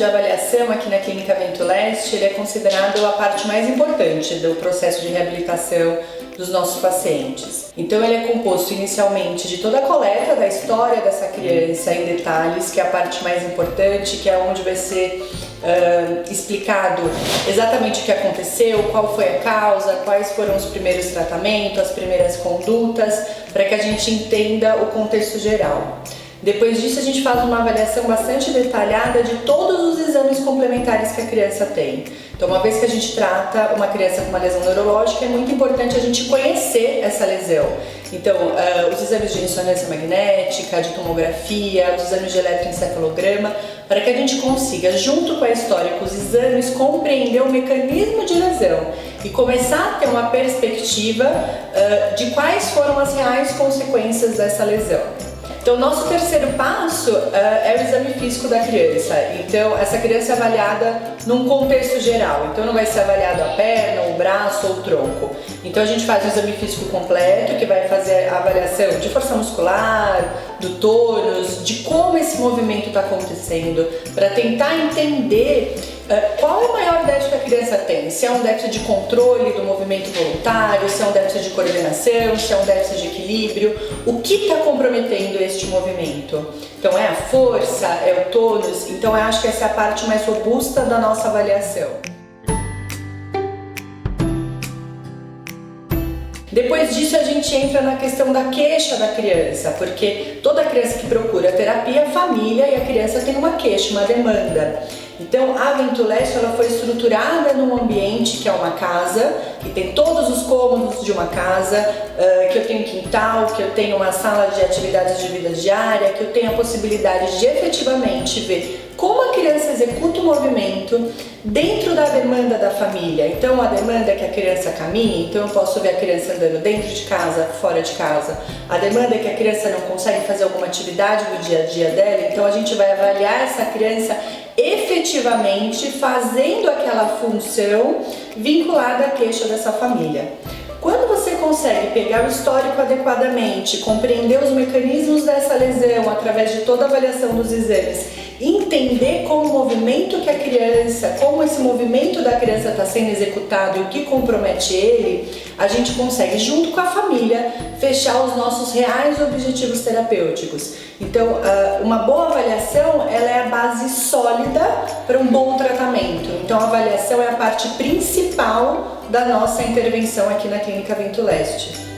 de avaliação aqui na Clínica Vento Leste, ele é considerado a parte mais importante do processo de reabilitação dos nossos pacientes. Então ele é composto inicialmente de toda a coleta da história dessa criança em detalhes, que é a parte mais importante, que é onde vai ser explicado exatamente o que aconteceu, qual foi a causa, quais foram os primeiros tratamentos, as primeiras condutas, para que a gente entenda o contexto geral. Depois disso, a gente faz uma avaliação bastante detalhada de todos os exames complementares que a criança tem. Então, uma vez que a gente trata uma criança com uma lesão neurológica, é muito importante a gente conhecer essa lesão. Então, os exames de ressonância magnética, de tomografia, os exames de eletroencefalograma, para que a gente consiga, junto com a história, com os exames, compreender o mecanismo de lesão e começar a ter uma perspectiva de quais foram as reais consequências dessa lesão. Então, nosso terceiro passo é o exame físico da criança. Então, essa criança é avaliada num contexto geral. Então, não vai ser avaliado a perna, o braço ou o tronco. Então, a gente faz um exame físico completo, que vai fazer a avaliação de força muscular, do tônus, de como esse movimento está acontecendo, para tentar entender qual é o maior déficit que a criança tem. Se é um déficit de controle do movimento voluntário, se é um déficit de coordenação, se é um déficit de equilíbrio, o que está comprometendo este movimento. Então é a força, é o tônus, então eu acho que essa é a parte mais robusta da nossa avaliação. Depois disso a gente entra na questão da queixa da criança, porque toda criança que procura terapia, a família e a criança tem uma queixa, uma demanda. Então a Vento Leste ela foi estruturada num ambiente que é uma casa, que tem todos os cômodos de uma casa, que eu tenho quintal, que eu tenho uma sala de atividades de vida diária, que eu tenho a possibilidade de efetivamente ver como a criança executa o movimento dentro da demanda da família. Então a demanda é que a criança caminhe, então eu posso ver a criança andando dentro de casa, fora de casa. A demanda é que a criança não consegue fazer alguma atividade no dia a dia dela, então a gente vai avaliar essa criança efetivamente fazendo aquela função vinculada à queixa dessa família. Quando você consegue pegar o histórico adequadamente, compreender os mecanismos dessa lesão através de toda a avaliação dos exames, entender como o movimento que a criança, como esse movimento da criança está sendo executado e o que compromete ele, a gente consegue, junto com a família, fechar os nossos reais objetivos terapêuticos. Então, uma boa avaliação, ela é a base sólida para um bom tratamento. Então, a avaliação é a parte principal da nossa intervenção aqui na Clínica Vento Leste.